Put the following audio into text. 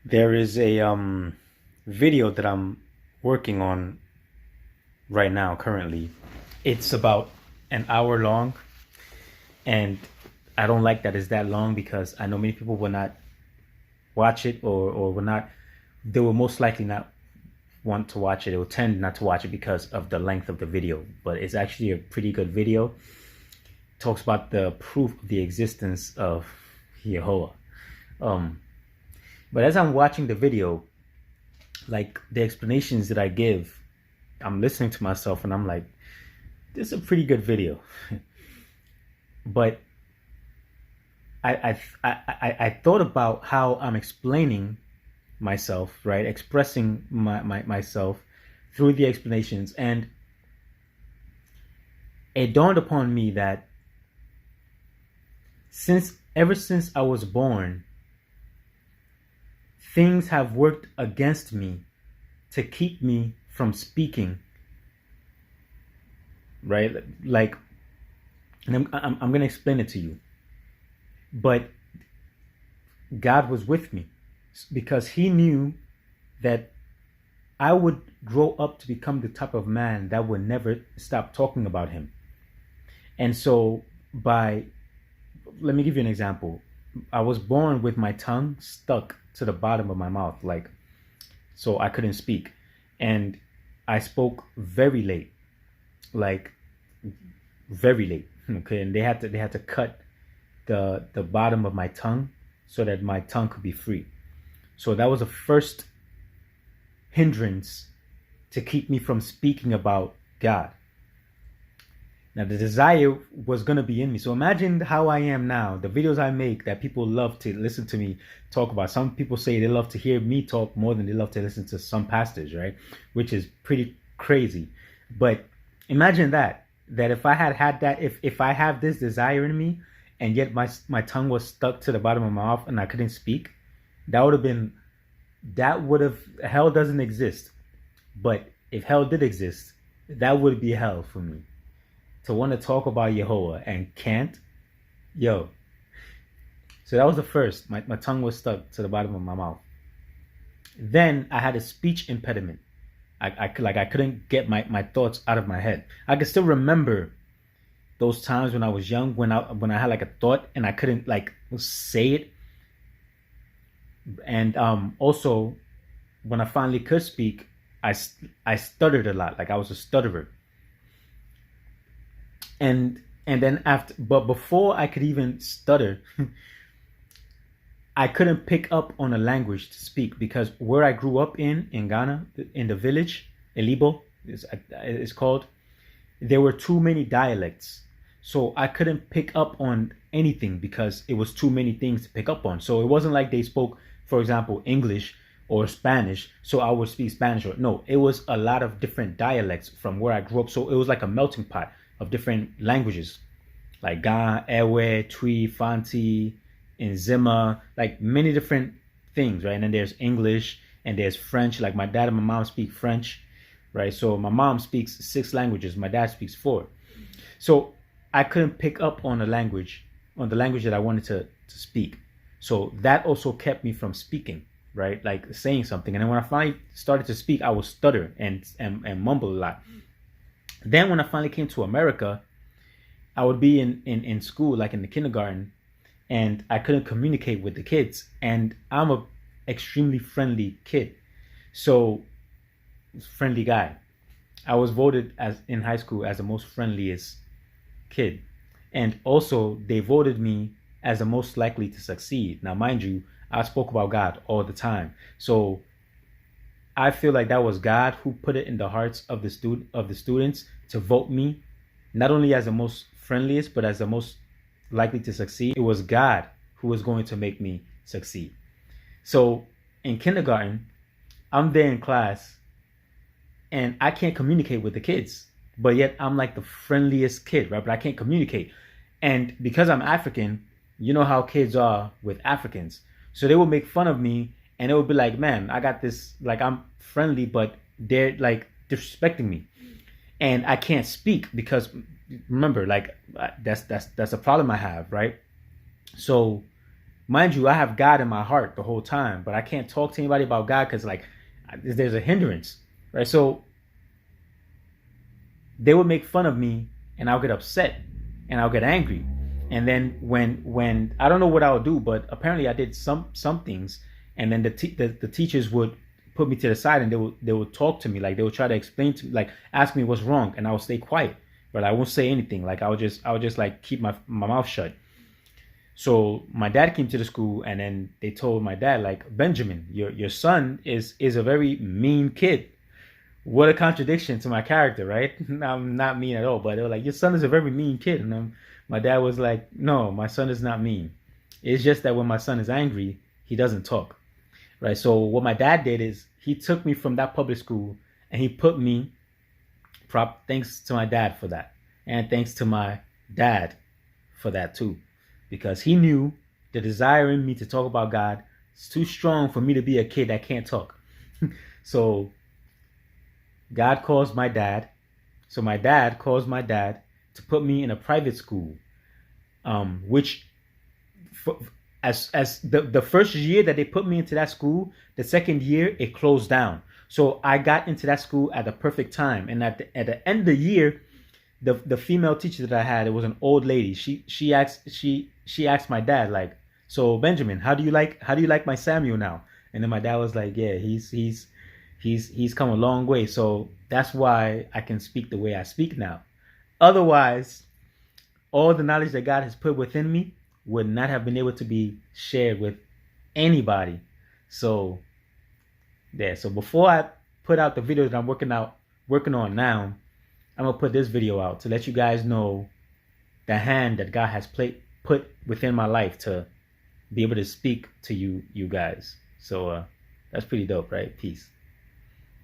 There is a video that I'm working on right now currently. It's about an hour long, and I don't like that it's that long because I know many people will not watch it or will not, they will most likely not want to watch it. They will tend not to watch it because of the length of the video, but it's actually a pretty good video. It talks about the proof of the existence of YEHOWAH. Um, but as I'm watching the video, like the explanations that I give, I'm listening to myself and I'm like, this is a pretty good video. But I thought about how I'm explaining myself, right? Expressing myself through the explanations. And it dawned upon me that ever since I was born, things have worked against me to keep me from speaking, right? Like, and I'm going to explain it to you. But God was with me because he knew that I would grow up to become the type of man that would never stop talking about him. And so let me give you an example. I was born with my tongue stuck to the bottom of my mouth, like, so I couldn't speak. And I spoke very late, like very late. Okay. And they had to cut the bottom of my tongue so that my tongue could be free. So that was the first hindrance to keep me from speaking about God. Now the desire was going to be in me. So imagine how I am now, the videos I make that people love to listen to me talk about. Some people say they love to hear me talk more than they love to listen to some pastors, right? Which is pretty crazy. But imagine that if I had that, if I have this desire in me and yet my tongue was stuck to the bottom of my mouth and I couldn't speak, that would have, hell doesn't exist. But if hell did exist, that would be hell for me. To want to talk about YEHOWAH and can't, yo. So that was the first. My tongue was stuck to the bottom of my mouth. Then I had a speech impediment. I couldn't get my thoughts out of my head. I can still remember those times when I was young, when I had like a thought and I couldn't like say it. And also when I finally could speak, I stuttered a lot. Like I was a stutterer. And then but before I could even stutter, I couldn't pick up on a language to speak because where I grew up in Ghana, in the village, Elibo is called, there were too many dialects. So I couldn't pick up on anything because it was too many things to pick up on. So it wasn't like they spoke, for example, English or Spanish, so I would speak Spanish. Or no, it was a lot of different dialects from where I grew up. So it was like a melting pot of different languages, like Ga, Ewe, Twi, Fanti, Nzima, like many different things, right? And then there's English and there's French. Like my dad and my mom speak French, right? So my mom speaks 6 languages, my dad speaks 4. So I couldn't pick up on the language that I wanted to speak. So that also kept me from speaking, right? Like saying something. And then when I finally started to speak, I would stutter and mumble a lot. Then when I finally came to America, I would be in school, like in the kindergarten, and I couldn't communicate with the kids. And I'm a extremely friendly kid. So friendly guy. I was voted as in high school as the most friendliest kid. And also they voted me as the most likely to succeed. Now, mind you, I spoke about God all the time. So I feel like that was God who put it in the hearts of the students to vote me, not only as the most friendliest, but as the most likely to succeed. It was God who was going to make me succeed. So in kindergarten, I'm there in class and I can't communicate with the kids, but yet I'm like the friendliest kid, right? But I can't communicate. And because I'm African, you know how kids are with Africans. So they would make fun of me and it would be like, man, I got this, like I'm friendly, but they're like disrespecting me. And I can't speak because remember, like that's a problem I have, right? So mind you, I have God in my heart the whole time, but I can't talk to anybody about God because like there's a hindrance, right? So they would make fun of me, and I'll get upset, and I'll get angry, and then when I don't know what I'll do, but apparently I did some things, and then the teachers would put me to the side, and they would talk to me, like they would try to explain to me, like ask me what's wrong, and I would stay quiet, but I won't say anything. Like I would just like keep my mouth shut. So my dad came to the school, and then they told my dad, like, Benjamin, your son is a very mean kid. What a contradiction to my character, right? I'm not mean at all, but they were like, your son is a very mean kid. And my dad was like, no, my son is not mean. It's just that when my son is angry, he doesn't talk, right? So what my dad did is he took me from that public school, and he put me, thanks to my dad for that, and thanks to my dad for that too, because he knew the desire in me to talk about God is too strong for me to be a kid that can't talk. So God calls my dad. So my dad calls my dad to put me in a private school, which as the first year that they put me into that school, the second year it closed down. So I got into that school at the perfect time, and at the end of the year, the female teacher that I had, it was an old lady. She asked my dad, like, so Benjamin, how do you like my Samuel now? And then my dad was like, yeah, he's come a long way. So that's why I can speak the way I speak now. Otherwise, all the knowledge that God has put within me would not have been able to be shared with anybody. So there. So before I put out the video that I'm working on now, I'm gonna put this video out to let you guys know the hand that God has put within my life to be able to speak to you guys. So that's pretty dope, right? Peace.